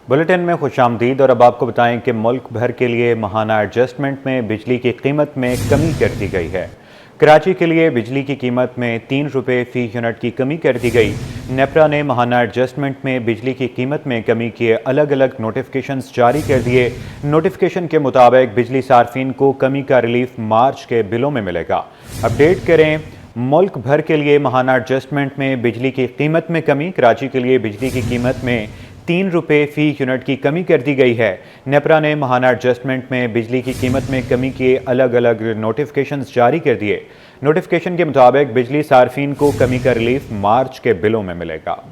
Bulletin में खुशामदीद और अब आपको बताएं कि मुल्क भर के लिए माहाना एडजस्टमेंट में बिजली की कीमत में कमी कर दी गई है। कराची के लिए बिजली की कीमत में 3 रुपये फी यूनिट की कमी कर दी गई। नेपरा ने माहाना एडजस्टमेंट में बिजली की कीमत में कमी के अलग अलग नोटिफिकेशंस जारी कर दिए। नोटिफिकेशन के मुताबिक बिजली सार्फिन को कमी का रिलीफ मार्च के बिलों में मिलेगा। अपडेट करें, मुल्क भर के लिए माहाना एडजस्टमेंट में बिजली की कीमत में कमी। कराची के लिए बिजली की कीमत में 3 रुपये फी यूनिट की कमी कर दी गई है। नेपरा ने माहाना एडजस्टमेंट में बिजली की कीमत में कमी के अलग अलग नोटिफिकेशंस जारी कर दिए। नोटिफिकेशन के मुताबिक बिजली सार्फिन को कमी का रिलीफ मार्च के बिलों में मिलेगा।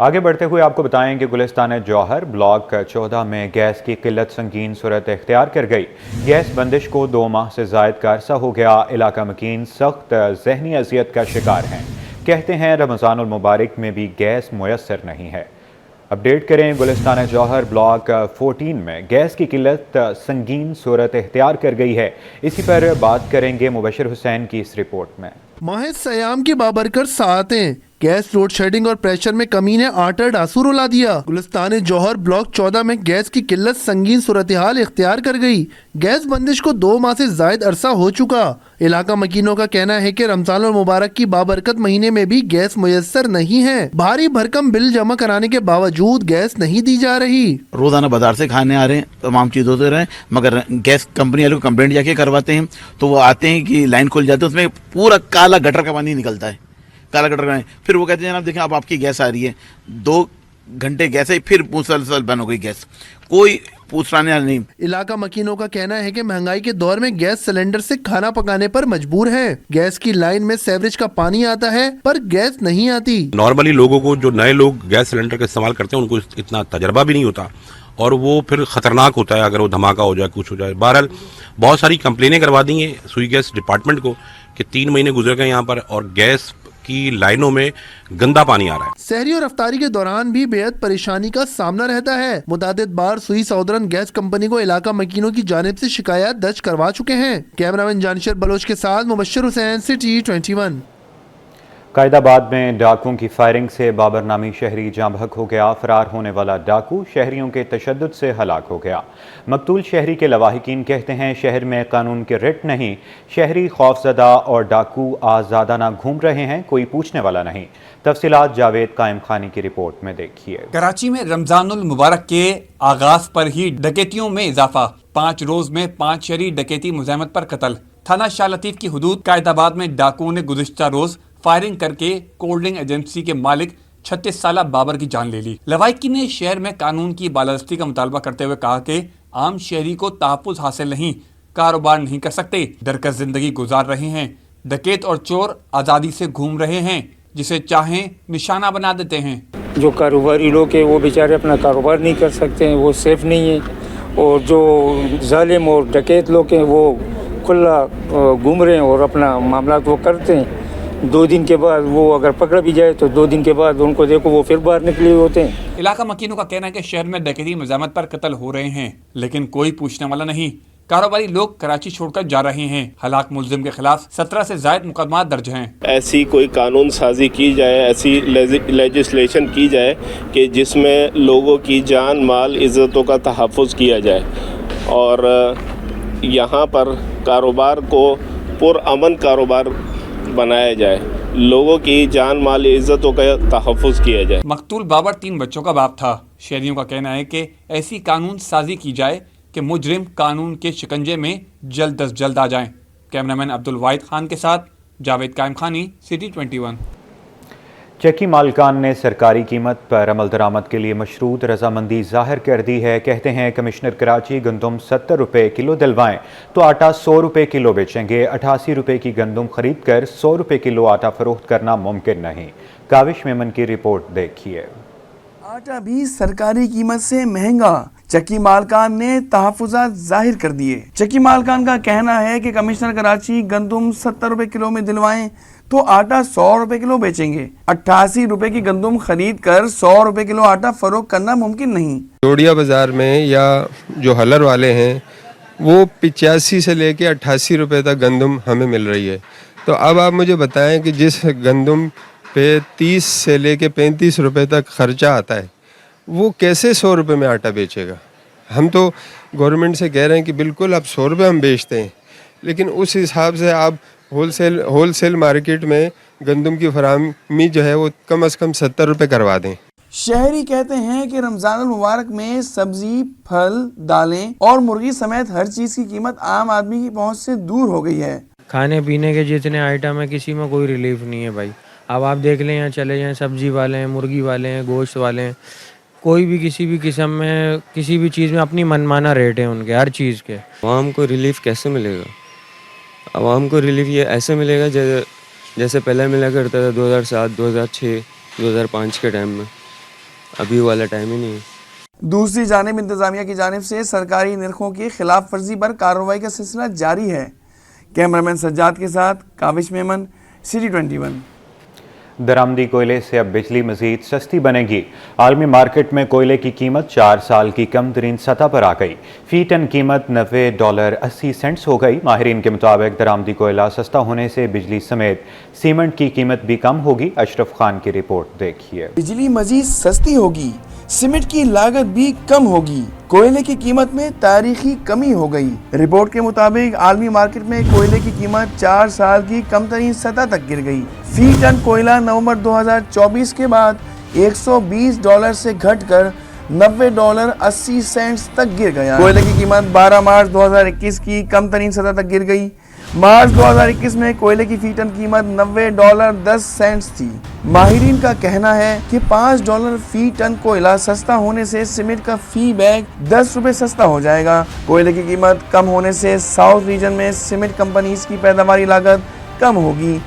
आगे बढ़ते हुए आपको बताएं कि गुलिस्तान जौहर ब्लॉक 14 में गैस की किल्लत संगीन सूरत इख्तियार कर गई। गैस बंदिश को 2 माह से ज़ायद का अरसा हो गया। इलाका मकीन सख्त ज़हनी अजियत का शिकार हैं। कहते हैं रमज़ानुल मुबारक में भी गैस मुयस्सर नहीं है। अपडेट करें, गुलिस्तान जौहर ब्लॉक 14 में गैस की किल्लत संगीन सूरत इख्तियार कर गई है। इसी पर बात करेंगे मुबशर हुसैन की इस रिपोर्ट में। माह सयाम की बाबरकत सातें गैस लोड शेडिंग और प्रेशर में कमी ने आटा डासू रुला दिया। गुलिस्तान जौहर ब्लॉक 14 में गैस की किल्लत संगीन सूरत-ए-हाल इख्तियार कर गई। गैस बंदिश को 2 माह से जायद अरसा हो चुका। इलाका मकीनों का कहना है कि रमजान और मुबारक की बाबरकत महीने में भी गैस मुयस्सर नहीं है। भारी भरकम बिल जमा कराने के बावजूद गैस नहीं दी जा रही। रोजाना बाजार से खाने आ रहे हैं, तमाम चीज होते रहे, मगर गैस कंपनी वालों को कंप्लेंट जाके करवाते हैं तो वो आते हैं कि लाइन खुल जाती है, उसमें पूरा काला गटर का पानी निकलता है, काला गटर का। फिर वो कहते हैं जनाब देखें अब आपकी गैस आ रही है, 2 घंटे गैस है, फिर मुसलसल बंद हो गई गैस, कोई पूछने नहीं। इलाका मकीनों का कहना है कि महंगाई के दौर में गैस सिलेंडर से खाना पकाने पर मजबूर है। गैस की लाइन में सेवरेज का पानी आता है पर गैस नहीं आती। नॉर्मली लोगों को, जो नए लोग गैस सिलेंडर का इस्तेमाल करते हैं, उनको इतना तजर्बा भी नहीं होता और वो फिर खतरनाक होता है अगर वो धमाका हो जाए, कुछ हो जाए। बहरहाल बहुत सारी कंप्लेनें करवा दी हैं सुई गैस डिपार्टमेंट को कि 3 महीने गुजर गए यहाँ पर और गैस की लाइनों में गंदा पानी आ रहा है। सहरी और अफ्तारी के दौरान भी बेहद परेशानी का सामना रहता है। मुतादिद बार सुई सौदरन गैस कंपनी को इलाका मकीनों की जानिब से शिकायत दर्ज करवा चुके हैं। कैमरामैन जानिशर बलोच के साथ मुबशर हुसैन, सिटी 21। कायदाबाद में डाकुओं की फायरिंग से बाबर नामी शहरी जाँ बहक हो गया। फरार होने वाला डाकू शहरियों के तशद्दुद से हलाक हो गया। मकतूल शहरी के लवाहिकीन कहते हैं शहर में कानून के रिट नहीं, शहरी खौफजदा और डाकू आज़ादाना घूम रहे हैं, कोई पूछने वाला नहीं। तफसीलात जावेद कायम खानी की रिपोर्ट में देखिए। कराची में रमजानुल मुबारक के आगाज पर ही डकैतियों में इजाफा। 5 रोज में 5 शहरी डकैती मुज़ाहमत पर कत्ल। थाना शाह लतीफ की हुदूद कायदाबाद में डाकुओं ने गुज़िश्ता रोज फायरिंग करके कोल्ड ड्रिंक एजेंसी के मालिक 36 साला बाबर की जान ले ली। लवाहिकी ने शहर में कानून की बालादस्ती का मुतालबा करते हुए कहा कि आम शहरी को तहफ़्फ़ुज़ हासिल नहीं, कारोबार नहीं कर सकते, डरकर जिंदगी गुजार रहे हैं। डकैत और चोर आज़ादी से घूम रहे हैं, जिसे चाहें निशाना बना देते हैं। जो कारोबारी लोग हैं वो बेचारे अपना कारोबार नहीं कर सकते हैं, वो सेफ नहीं है। और जो जालिम और डकैत लोग हैं वो खुला घूम रहे हैं और अपना मामला वो करते हैं। 2 दिन के बाद वो अगर पकड़ा भी जाए तो 2 दिन के बाद उनको देखो वो फिर बाहर निकले होते हैं। इलाका मकीनों का कहना है कि शहर में डकैती मुज़ाहमत पर कत्ल हो रहे हैं, लेकिन कोई पूछने वाला नहीं। कारोबारी लोग कराची छोड़कर जा रहे हैं। हलाक मुलजिम के खिलाफ 17 से ज़ायद मुकदमा दर्ज हैं। ऐसी कोई कानून साजी की जाए, ऐसी लेजिस्लेशन की जाए कि जिसमें लोगों की जान माल इज़्ज़तों का तहफ़्फ़ुज़ किया जाए और यहाँ पर कारोबार को पुरअमन कारोबार बनाया जाए, लोगों की जान माल इज़्ज़तों का तहफ़्फ़ुज़ किया जाए। मकतूल बाबर 3 बच्चों का बाप था। शहरियों का कहना है कि ऐसी कानून साजी की जाए कि मुजरिम कानून के शिकंजे में जल्द अज जल्द आ जाएं। कैमरामैन अब्दुल वाहिद खान के साथ जावेद कायम खानी, सिटी 21। चक्की मालकान ने सरकारी कीमत पर अमल दरामद के लिए मशरूत रजामंदी जाहिर कर दी है। कहते हैं कमिश्नर कराची गंदम 70 रुपये किलो दिलवाएं तो आटा 100 रुपये किलो बेचेंगे। 88 रुपये की गंदम खरीद कर 100 रुपये किलो आटा फरोख्त करना मुमकिन नहीं। काविश मेमन की रिपोर्ट देखिए। आटा भी सरकारी कीमत से महंगा, चक्की मालकान ने तहफ़्फ़ुज़ात जाहिर कर दिए। चक्की मालकान का कहना है कि कमिश्नर कराची गंदम 70 रुपये किलो में दिलवाएं तो आटा 100 रुपये किलो बेचेंगे। 88 रुपये की गंदम खरीद कर 100 रुपये किलो आटा फरोख्त करना मुमकिन नहीं। जोड़िया बाजार में या जो हलर वाले हैं وہ 85 سے لے کے 88 روپے تک گندم ہمیں مل رہی ہے. تو اب آپ مجھے بتائیں کہ جس گندم پہ 30 سے لے کے 35 روپے تک خرچہ آتا ہے وہ کیسے 100 روپے میں آٹا بیچے گا؟ ہم تو گورنمنٹ سے کہہ رہے ہیں کہ بالکل اب 100 روپے ہم بیچتے ہیں، لیکن اس حساب سے آپ ہول سیل مارکیٹ میں گندم کی فراہمی جو ہے وہ کم از کم 70 روپے کروا دیں. شہری کہتے ہیں کہ رمضان المبارک میں سبزی، پھل، دالیں اور مرغی سمیت ہر چیز کی قیمت عام آدمی کی پہنچ سے دور ہو گئی ہے. کھانے پینے کے جتنے آئٹم ہیں کسی میں کوئی ریلیف نہیں ہے بھائی. اب آپ دیکھ لیں، یہاں چلے جائیں، سبزی والے ہیں، مرغی والے ہیں، گوشت والے ہیں، کوئی بھی کسی بھی قسم میں کسی بھی چیز میں اپنی منمانا ریٹ ہیں ان کے ہر چیز کے. عوام کو ریلیف کیسے ملے گا؟ عوام کو ریلیف یہ ایسے ملے گا جیسے پہلے ملا کرتا تھا 2007، 2006، 2005 کے ٹائم میں. ابھی والا ٹائم ہی نہیں ہے. دوسری جانب انتظامیہ کی جانب سے سرکاری نرخوں کی خلاف ورزی پر کارروائی کا سلسلہ جاری ہے. کیمرامین سجاد کے ساتھ کاوش میمن، سٹی 21. درآمدی کوئلے سے اب بجلی مزید سستی بنے گی. عالمی مارکیٹ میں کوئلے کی قیمت 4 سال کی کم ترین سطح پر آ گئی. فی ٹن قیمت $90.80 ہو گئی. ماہرین کے مطابق درآمدی کوئلہ سستا ہونے سے بجلی سمیت سیمنٹ کی قیمت بھی کم ہوگی. اشرف خان کی رپورٹ دیکھیے. بجلی مزید سستی ہوگی، سیمنٹ کی لاگت بھی کم ہوگی، کوئلے کی قیمت میں تاریخی کمی ہو گئی. رپورٹ کے مطابق عالمی مارکیٹ میں کوئلے کی قیمت 4 سال کی کم ترین سطح تک گر گئی. فی ٹن کوئلہ نومبر 2024 کے بعد $120 سے گھٹ کر $90.80 تک گر گیا. کوئلے کی قیمت 12 مارچ 2021 کی کم ترین سطح تک گر گئی. مارچ 2021 میں کوئلے کی فی ٹن قیمت $90.10 تھی. ماہرین کا کہنا ہے کہ $5 فی ٹن کوئلہ سستا ہونے سے سیمنٹ کا فی بیگ 10 روپے سستا ہو جائے گا. کوئلے کی قیمت کم ہونے سے ساؤتھ ریجن میں سیمنٹ کمپنیز کی پیداواری لاگت کم ہوگی.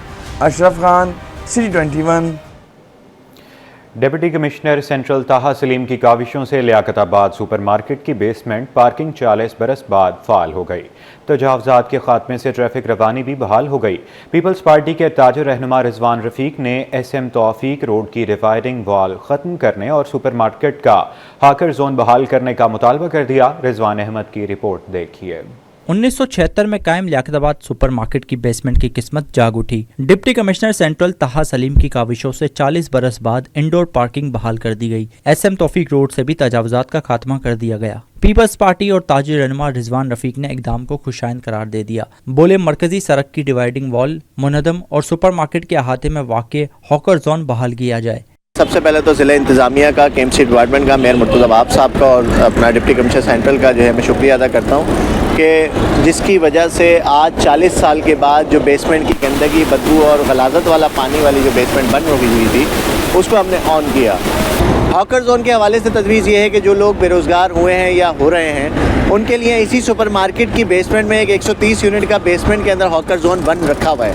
Ashraf Khan, city 21. Deputy commissioner central Taha Saleem کی کاوشوں سے لیاقت آباد سپر مارکیٹ کی بیسمنٹ پارکنگ 40 برس بعد فعال ہو گئی. تجاوزات کے خاتمے سے ٹریفک روانی بھی بحال ہو گئی. پیپلز پارٹی کے تاجر رہنما رضوان رفیق نے SM توفیق روڈ کی ڈیوائیڈنگ وال ختم کرنے اور سپر مارکیٹ کا ہاکر زون بحال کرنے کا مطالبہ کر دیا. رضوان احمد کی رپورٹ دیکھیے. 1976 میں قائم لیاقت آباد سپر مارکیٹ کی بیسمنٹ کی قسمت جاگ اٹھی. Deputy commissioner central Taha Saleem کی کاوشوں سے 40 برس بعد انڈور پارکنگ بحال کر دی گئی. SM توفیق روڈ سے بھی تجاوزات کا خاتمہ کر دیا گیا. پیپلز پارٹی اور تاجر رہنما رضوان رفیق نے اقدام کو خوشائند قرار دے دیا. بولے مرکزی سڑک کی ڈیوائیڈنگ وال منہدم اور سپر مارکیٹ کے احاطے میں واقع ہاکر زون بحال کیا جائے. سب سے پہلے تو ضلع انتظامیہ کا، KMC ڈپارٹمنٹ کا، میئر مرتضی باب صاحب کا اور اپنا ڈپٹی کمشنر سینٹرل کا جو ہے میں شکریہ ادا کرتا ہوں کہ جس کی وجہ سے آج 40 سال کے بعد جو بیسمنٹ کی گندگی، بدبو اور غلاظت والا پانی والی جو بیسمنٹ بند ہو ہوئی تھی اس کو ہم نے آن کیا. ہاکر زون کے حوالے سے تجویز یہ ہے کہ جو لوگ بے روزگار ہوئے ہیں یا ہو رہے ہیں ان کے لیے اسی سپر مارکیٹ کی بیسمنٹ میں ایک 130 یونٹ کا بیسمنٹ کے اندر ہاکر زون بند رکھا ہوا ہے.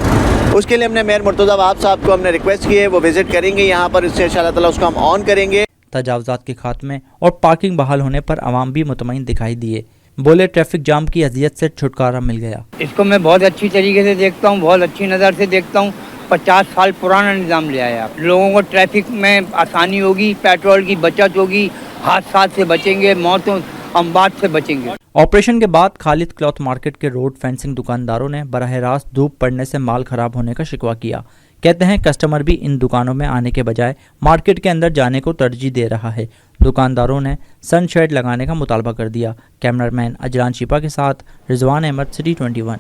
اس کے لیے ہم نے میئر مرتضی باب صاحب کو ہم نے ریکویسٹ کی ہے، وہ وزٹ کریں گے یہاں پر، اس سے انشاءاللہ تعالیٰ اس کو ہم آن کریں گے. تجاوزات کے خاتمے اور پارکنگ بحال ہونے پر عوام بھی مطمئن دکھائی دیے. بولے ٹریفک جام کی اذیت سے چھٹکارا مل گیا. اس کو میں بہت اچھی طریقے سے دیکھتا ہوں، بہت اچھی نظر سے دیکھتا ہوں. 50 سال پرانا نظام لے آیا. لوگوں کو ٹریفک میں آسانی ہوگی، پیٹرول کی بچت ہوگی، حادثات سے بچیں گے، موتوں اموات سے بچیں گے. آپریشن کے بعد خالد کلاتھ مارکیٹ کے روڈ فینسنگ دکانداروں نے براہ راست دھوپ پڑنے سے مال خراب ہونے کا شکوہ کیا. کہتے ہیں کسٹمر بھی ان دکانوں میں آنے کے بجائے مارکیٹ کے اندر جانے کو ترجیح دے رہا ہے. دکانداروں نے سن شیڈ لگانے کا مطالبہ کر دیا. کیمرامین اجلان شیپا کے ساتھ رضوان احمد، سٹی 21.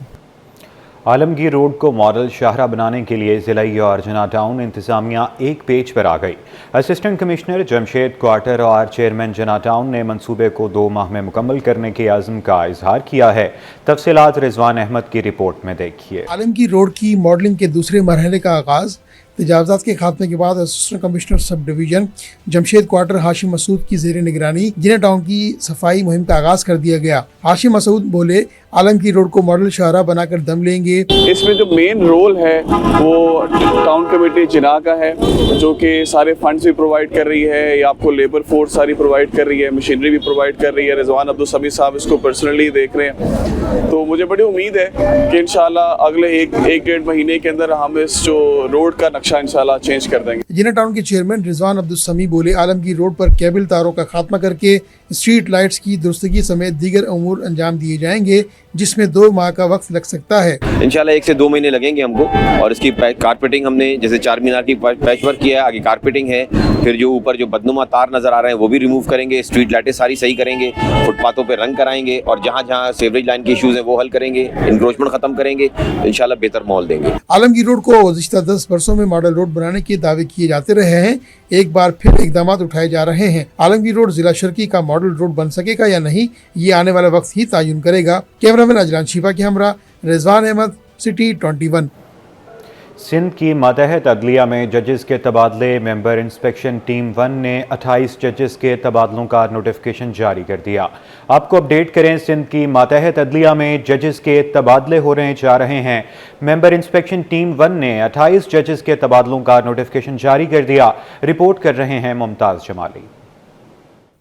عالمگیر روڈ کو ماڈل شاہراہ بنانے کے لیے ضلعی اور جنا ٹاؤن انتظامیہ ایک پیج پر آ گئی. اسسٹنٹ کمشنر جمشید کوارٹر اور چیئرمین جنا ٹاؤن نے منصوبے کو 2 ماہ میں مکمل کرنے کے عزم کا اظہار کیا ہے. تفصیلات رضوان احمد کی رپورٹ میں دیکھیے. عالمگیر روڈ کی ماڈلنگ کے دوسرے مرحلے کا آغاز تجاوزات کے خاتمے کے بعد assistant commissioner subdivision Jamshed quarter Hashim Masood کی زیر نگرانی جنا ٹاؤن کی صفائی مہم کا آغاز کر دیا گیا. ہاشم مسعود بولے आलमगीर रोड को मॉडल शाहराह बनाकर दम लेंगे। इसमें जो मेन रोल है वो टाउन कमेटी जिना का है, जो कि सारे फंड्स भी प्रोवाइड कर रही है, या आपको लेबर फोर्स सारी प्रोवाइड कर रही है, मशीनरी भी प्रोवाइड कर रही है। रिजवान अब्दुल समी साहब इसको पर्सनली देख रहे हैं, तो मुझे बड़ी उम्मीद है कि इंशाल्लाह अगले एक डेढ़ महीने के अंदर हम इस जो रोड का नक्शा इंशाल्लाह चेंज कर देंगे। जिना टाउन के चेयरमैन रिजवान अब्दुल समी बोले, आलमगीर रोड पर केबल तारों का खात्मा करके स्ट्रीट लाइट्स की दुरुस्तगी समेत दीगर अमूर अंजाम दिए जाएंगे, जिसमें 2 माह का वक्त लग सकता है। इंशाल्लाह 1 से 2 महीने लगेंगे हमको। और इसकी कारपेटिंग हमने जैसे चार मीनार की पैच वर्क किया है, आगे कारपेटिंग है, फिर जो ऊपर जो बदनुमा तार नजर आ रहे हैं वो भी रिमूव करेंगे, स्ट्रीट लाइटें सारी सही करेंगे, फुटपाथों पे रंग कराएंगे, और जहाँ जहाँ सीवरेज लाइन के इश्यूज हैं वो हल करेंगे, इंक्रोचमेंट खत्म करेंगे, इंशाल्लाह बेहतर माहौल देंगे। आलमगीर रोड को गुज़िश्ता 10 वर्षों में मॉडल रोड बनाने के दावे किए जाते रहे हैं, एक बार फिर इकदाम उठाए जा रहे हैं। आलमगीर रोड जिला शर्की का मॉडल रोड बन सकेगा या नहीं, ये आने वाला वक्त ही तयन करेगा। कैमरामैन अजलान शिफा के हमरा रिजवान अहमद, सिटी 21। सिंध की मातहत अदलिया में जजेस के तबादले। मेंबर इंस्पेक्शन टीम 1 ने 28 जजेस के तबादलों का नोटिफिकेशन जारी कर दिया। आपको अपडेट करें, सिंध की मातहत अदलिया में जजेस के तबादले जा रहे हैं। मेंबर इंस्पेक्शन टीम 1 ने 28 जजेस के तबादलों का नोटिफिकेशन जारी कर दिया। रिपोर्ट कर रहे हैं मुमताज़ जमाली।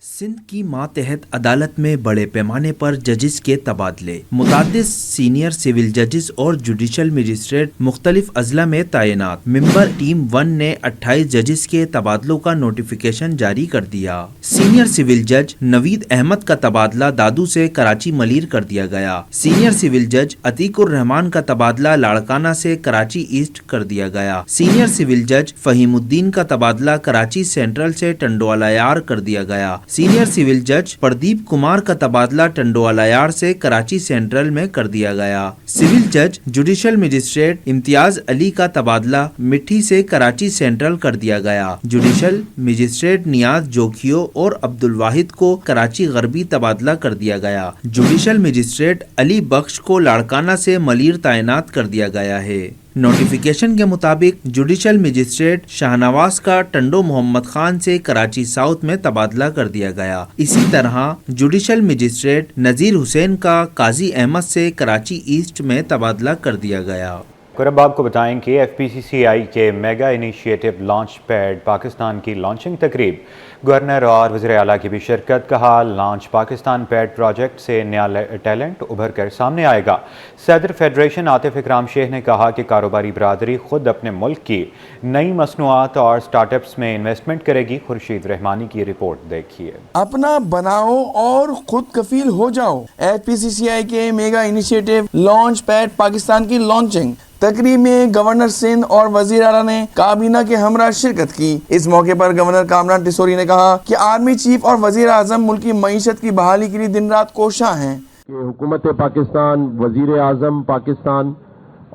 सिंध की मातहत अदालत में बड़े पैमाने पर जजेस के तबादले। मुतादिद सीनियर सिविल जजेस और जुडिशल मजिस्ट्रेट मुख्तलिफ अजला में तैनात। मेंबर टीम 1 ने 28 जजेस के तबादलों का नोटिफिकेशन जारी कर दिया। सीनियर सिविल जज नवीद अहमद का तबादला दादू से कराची मलीर कर दिया गया। सीनियर सिविल जज अतीकुर रहमान का तबादला लाड़काना से कराची ईस्ट कर दिया गया। सीनियर सिविल जज फहीमुद्दीन का तबादला कराची सेंट्रल से टंडोवालायार कर दिया गया। सीनियर सिविल जज प्रदीप कुमार का तबादला टंडोवालायार से कराची सेंट्रल में कर दिया गया। सिविल जज जुडिशल मजिस्ट्रेट इम्तियाज अली का तबादला मिठी से कराची सेंट्रल कर दिया गया। जुडिशल मजिस्ट्रेट नियाज जोखियो और अब्दुल वाहिद को कराची गरबी तबादला कर दिया गया। जुडिशल मजिस्ट्रेट अली बख्श को लाड़काना से मलीर तैनात कर दिया गया है। नोटिफिकेशन के मुताबिक जुडिशल मजिस्ट्रेट शाहनवाज का टंडो मोहम्मद खान से कराची साउथ में तबादला कर दिया गया। इसी तरह जुडिशल मजिस्ट्रेट नजीर हुसैन का काजी अहमद से कराची ईस्ट में तबादला कर दिया गया। और अब आपको बताएं कि FPCCI के mega initiative launch pad Pakistan की लॉन्चिंग तकरीब। गवर्नर और वज़ीर आला की भी शिरकत। कहा, लॉन्च पाकिस्तान पैड प्रोजेक्ट से नया टैलेंट उभर कर सामने आएगा। सदर फेडरेशन आतिफ इकराम शेख ने कहा कि कारोबारी बरादरी खुद अपने मुल्क की नई मसनूआत और स्टार्टअप्स में इन्वेस्टमेंट करेगी। खुर्शीद रहमानी की रिपोर्ट देखिए। अपना बनाओ और खुद कफील हो जाओ। FPCCI के mega initiative launch pad Pakistan की लॉन्चिंग तकरीब में गवर्नर सिंध और वजीर आला ने काबीना के हमरा शिरकत की। इस मौके पर गवर्नर कामरान टिसोरी ने कहा कि आर्मी चीफ और वजीर आजम मुल्क की मईशत की बहाली के लिए दिन रात कोशा हैं। हुकूमत पाकिस्तान, वजीर आजम पाकिस्तान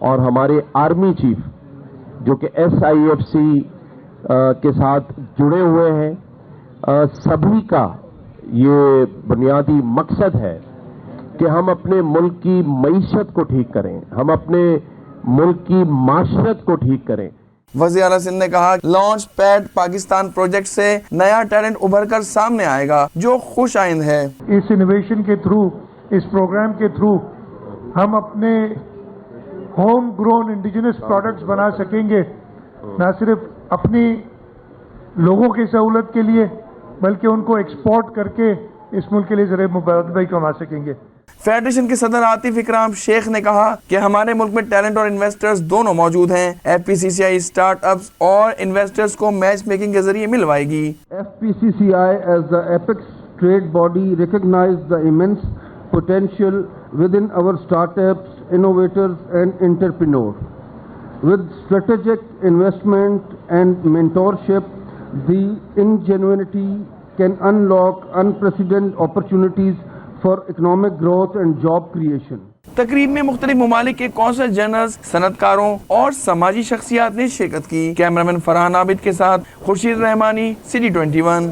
और हमारे आर्मी चीफ जो कि SIFC के साथ जुड़े हुए हैं, सभी का ये बुनियादी मकसद है कि हम अपने मुल्क की मईशत को ठीक करें, हम अपने मुल्क की माशरत को ठीक करें। वज़ीर आला सिंध ने कहा, लॉन्च पैड पाकिस्तान प्रोजेक्ट से नया टैलेंट उभर कर सामने आएगा जो खुश आइंद है। इस इनोवेशन के थ्रू, इस प्रोग्राम के थ्रू हम अपने होम ग्रोन इंडिजिनस प्रोडक्ट्स बना सकेंगे, न सिर्फ अपनी लोगों की सहूलत के लिए बल्कि उनको एक्सपोर्ट करके इस मुल्क के लिए ज़रिए मुबादला कमा सकेंगे। फेडरेशन के सदर आतिफ इकराम शेख ने कहा कि हमारे मुल्क में टैलेंट और इन्वेस्टर्स दोनों मौजूद हैं। FPCCI स्टार्टअप्स और इन्वेस्टर्स को मैच मेकिंग के जरिए मिलवाएगी। FPCCI as the apex trade body recognize the immense potential within our startups, innovators and entrepreneurs. With strategic investment and mentorship, the ingenuity can unlock unprecedented opportunities for economic growth and job creation. तकरीब में मुख्तलिफ ममालिक के council generals, सनतकारों और समाजी शख्सियात ने शिरकत की। कैमरामैन फरहान आबिद के साथ खुर्शीद रहमानी, सिटी 21।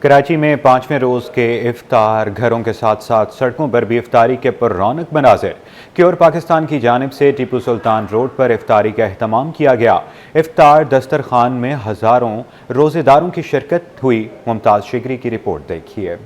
कराची में 5वें रोज़ के इफ्तार घरों के साथ साथ सड़कों पर भी इफ्तारी के पुररौनक मनाज़िर। क्योर पाकिस्तान की जानिब से टीपू सुल्तान रोड पर इफ्तारी का अहतमाम किया गया। इफ्तार दस्तरखान में हज़ारों रोज़ेदारों की शिरकत हुई। मुमताज़ शिगरी की रिपोर्ट देखिए।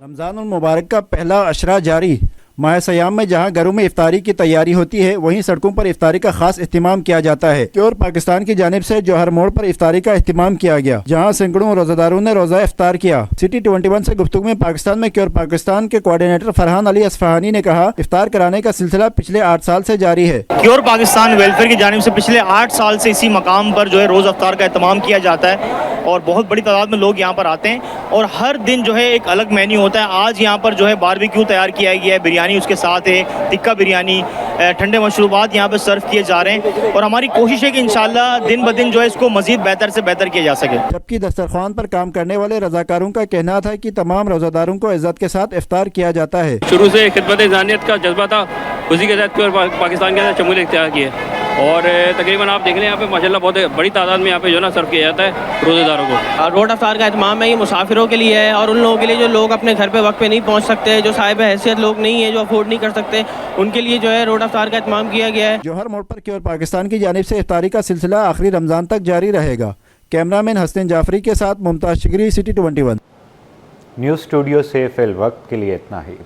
रमज़ानुल मुबारक का पहला अशरा जारी। माह सयाम में जहां घरों में इफ्तारी की तैयारी होती है, वहीं सड़कों पर इफ्तारी का खास इख्तिमाम किया जाता है। क्योर पाकिस्तान की जानिब से जौहर मोड़ पर इफ्तारी का इख्तिमाम किया गया, जहां सैकड़ों रोजादारों ने रोजा इफ्तार किया। सिटी 21 से गुफ्तगू में पाकिस्तान में क्योर पाकिस्तान के कोऑर्डिनेटर फरहान अली असफहानी ने कहा, इफ्तार कराने का सिलसिला पिछले 8 साल से जारी है। क्योर पाकिस्तान वेलफेयर की जानिब से पिछले 8 साल से इसी मकाम पर जो है रोज़ इफ्तार का एहतमाम किया जाता है और बहुत बड़ी तादाद में लोग यहाँ पर आते हैं और हर दिन जो है एक अलग मेन्यू होता है। आज यहाँ पर जो है बारबेक्यू तैयार किया गया है, बिरयानी उसके साथ है, टिक्का बिरयानी, ठंडे मशरूबात यहाँ पर सर्व किए जा रहे हैं और हमारी कोशिश है कि इंशाल्लाह दिन ब दिन जो है इसको मजीद बेहतर से बेहतर किया जा सके। जबकि दस्तरखान पर काम करने वाले रजाकारों का कहना था कि तमाम रोजादारों को इज्जत के साथ इफ्तार किया जाता है। शुरू से खिदमत इंसानियत का जज्बा था, उसी के तहत पाकिस्तान के अंदर शमूलियत इख्तियार की है और तकरीबन आप देख लें यहाँ पे माशाल्लाह बहुत बड़ी तादाद में यहाँ पे जो ना सर्व किया जाता है रोज़ेदारों को। रोड अफ्तार का एहतमाम है, ये मुसाफिरों के लिए है और उन लोगों के लिए जो लोग अपने घर पे वक्त पे नहीं पहुँच सकते, जो साहिब हैसियत लोग नहीं है, जो अफोर्ड नहीं कर सकते, उनके लिए जो है रोड अफ्तार का एहतमाम किया गया है। जौहर मोड़ पर क्योर पाकिस्तान की जानिब से इफ्तारी का सिलसिला आखिरी रमज़ान तक जारी रहेगा। कैमरामैन हसन जाफरी के साथ मुमताज शिगरी, सिटी 21। न्यूज़ स्टूडियो से फिल वक्त के लिए इतना ही।